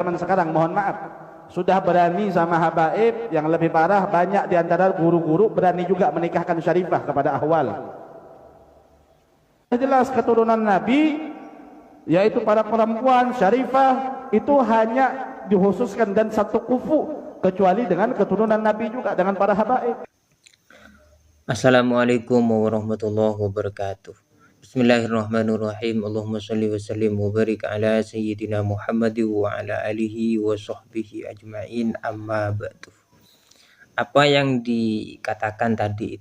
zaman sekarang, mohon maaf, sudah berani sama habaib. Yang lebih parah, banyak di antara guru-guru berani juga menikahkan syarifah kepada ahwal. Jelas keturunan Nabi, yaitu para perempuan syarifah itu hanya dikhususkan dan satu kufu, kecuali dengan keturunan Nabi juga, dengan para habaib. Assalamualaikum warahmatullahi wabarakatuh. Bismillahirrahmanirrahim. Allahumma sholli wa sallim wa barik ala sayyidina Muhammad wa ala alihi wa sahbihi ajma'in, amma ba'du. Apa yang dikatakan tadi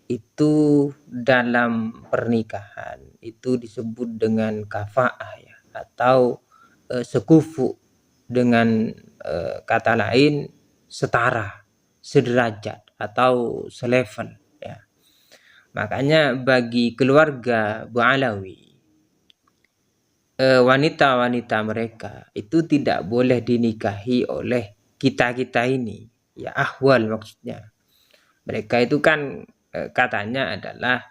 itu dalam pernikahan itu disebut dengan kafa'ah ya, atau sekufu, dengan kata lain setara, sederajat atau selevel ya. Makanya bagi keluarga Bu Alawi, wanita-wanita mereka itu tidak boleh dinikahi oleh kita-kita ini ya, ahwal maksudnya. Mereka itu kan katanya adalah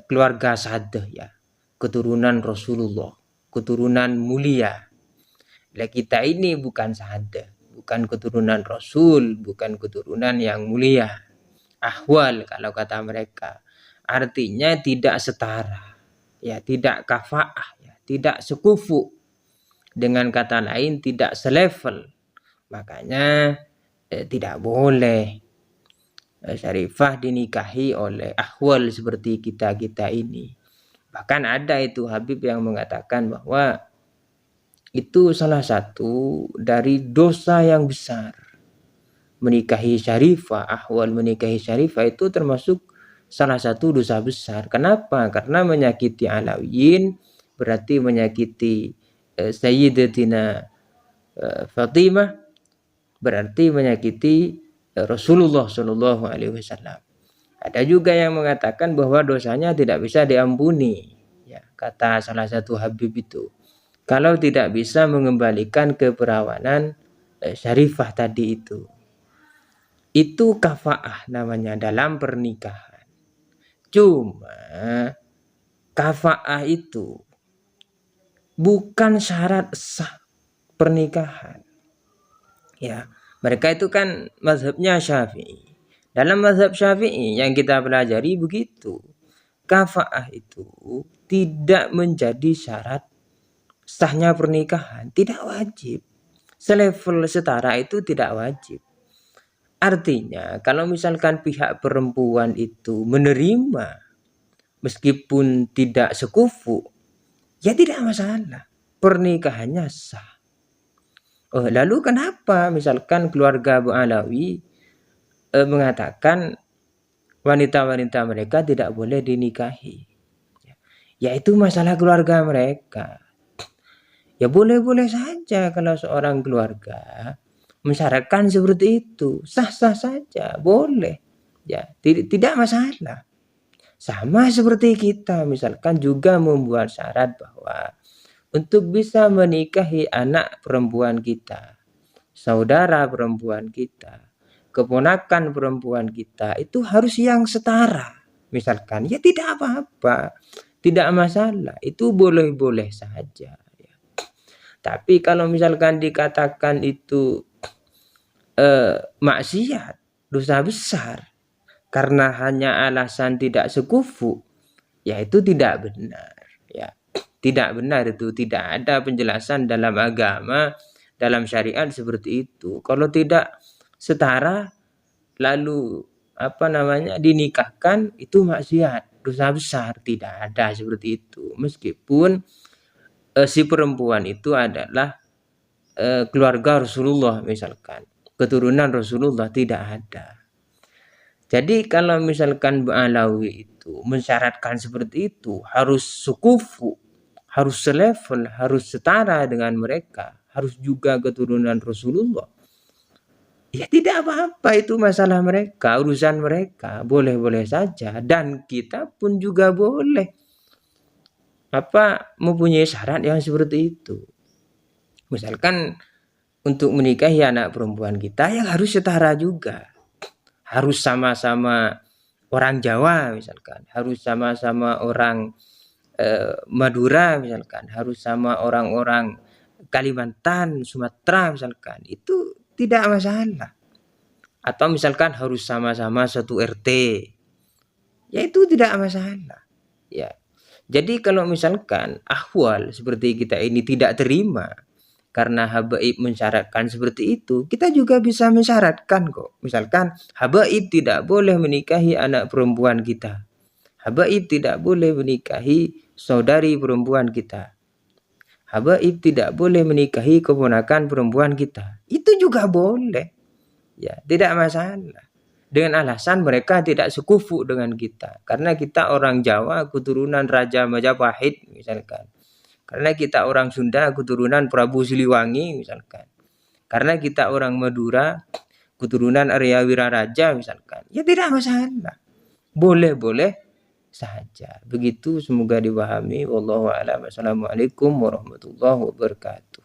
keluarga sadah ya, keturunan Rasulullah, keturunan mulia. Lah kita ini bukan sadah, bukan keturunan Rasul, bukan keturunan yang mulia. Ahwal kalau kata mereka, artinya tidak setara ya, tidak kafa'ah ya, tidak sekufu, dengan kata lain tidak selevel. Makanya tidak boleh syarifah dinikahi oleh ahwal seperti kita-kita ini. Bahkan ada itu Habib yang mengatakan bahwa itu salah satu dari dosa yang besar. Menikahi syarifah, ahwal menikahi syarifah itu termasuk salah satu dosa besar. Kenapa? Karena menyakiti Alawiyin berarti menyakiti Sayyidatina Fatimah, berarti menyakiti Rasulullah Shallallahu Alaihi Wasallam. Ada juga yang mengatakan bahwa dosanya tidak bisa diampuni. Ya, kata salah satu Habib itu, kalau tidak bisa mengembalikan keperawanan syarifah tadi itu kafa'ah namanya dalam pernikahan. Cuma kafa'ah itu bukan syarat sah pernikahan. Ya, mereka itu kan mazhabnya Syafi'i. Dalam mazhab Syafi'i yang kita pelajari begitu, kafa'ah itu tidak menjadi syarat sahnya pernikahan, tidak wajib. Selevel setara itu tidak wajib. Artinya kalau misalkan pihak perempuan itu menerima meskipun tidak sekufu, ya tidak masalah, pernikahannya sah. Lalu kenapa misalkan keluarga Bu Alawi mengatakan wanita-wanita mereka tidak boleh dinikahi? Ya itu masalah keluarga mereka. Ya boleh-boleh saja kalau seorang keluarga mensyaratkan seperti itu, sah-sah saja, boleh. Ya, tidak masalah. Sama seperti kita misalkan juga membuat syarat bahwa untuk bisa menikahi anak perempuan kita, saudara perempuan kita, keponakan perempuan kita, itu harus yang setara. Misalkan, ya tidak apa-apa, tidak masalah, itu boleh-boleh saja. Ya. Tapi kalau misalkan dikatakan itu maksiat, dosa besar, karena hanya alasan tidak sekufu, ya itu tidak benar. Ya, tidak benar itu, tidak ada penjelasan dalam agama, dalam syariat seperti itu. Kalau tidak setara lalu dinikahkan, itu maksiat, dosa besar, tidak ada seperti itu. Meskipun si perempuan itu adalah keluarga Rasulullah misalkan, keturunan Rasulullah, tidak ada. Jadi kalau misalkan Bu Alawi itu mensyaratkan seperti itu, harus sukufu, harus selevel, harus setara dengan mereka, harus juga keturunan Rasulullah. Ya tidak apa-apa, itu masalah mereka, urusan mereka, boleh-boleh saja. Dan kita pun juga boleh mempunyai syarat yang seperti itu. Misalkan untuk menikahi anak perempuan kita yang harus setara juga. Harus sama-sama orang Jawa misalkan, harus sama-sama orang Madura misalkan, harus sama orang-orang Kalimantan, Sumatera misalkan, itu tidak masalah. Atau misalkan harus sama-sama satu RT, ya itu tidak masalah. Ya. Jadi kalau misalkan ahwal seperti kita ini tidak terima karena habaib mensyaratkan seperti itu, kita juga bisa mensyaratkan kok. Misalkan habaib tidak boleh menikahi anak perempuan kita. Habaib tidak boleh menikahi saudari perempuan kita. Habaib tidak boleh menikahi keponakan perempuan kita. Itu juga boleh. Ya, tidak masalah. Dengan alasan mereka tidak sekufu dengan kita. Karena kita orang Jawa keturunan Raja Majapahit misalkan. Karena kita orang Sunda keturunan Prabu Siliwangi misalkan. Karena kita orang Madura keturunan Arya Wiraraja misalkan. Ya tidak masalah. Boleh-boleh saja. Begitu semoga dipahami. Wallahu a'lam. Assalamualaikum warahmatullahi wabarakatuh.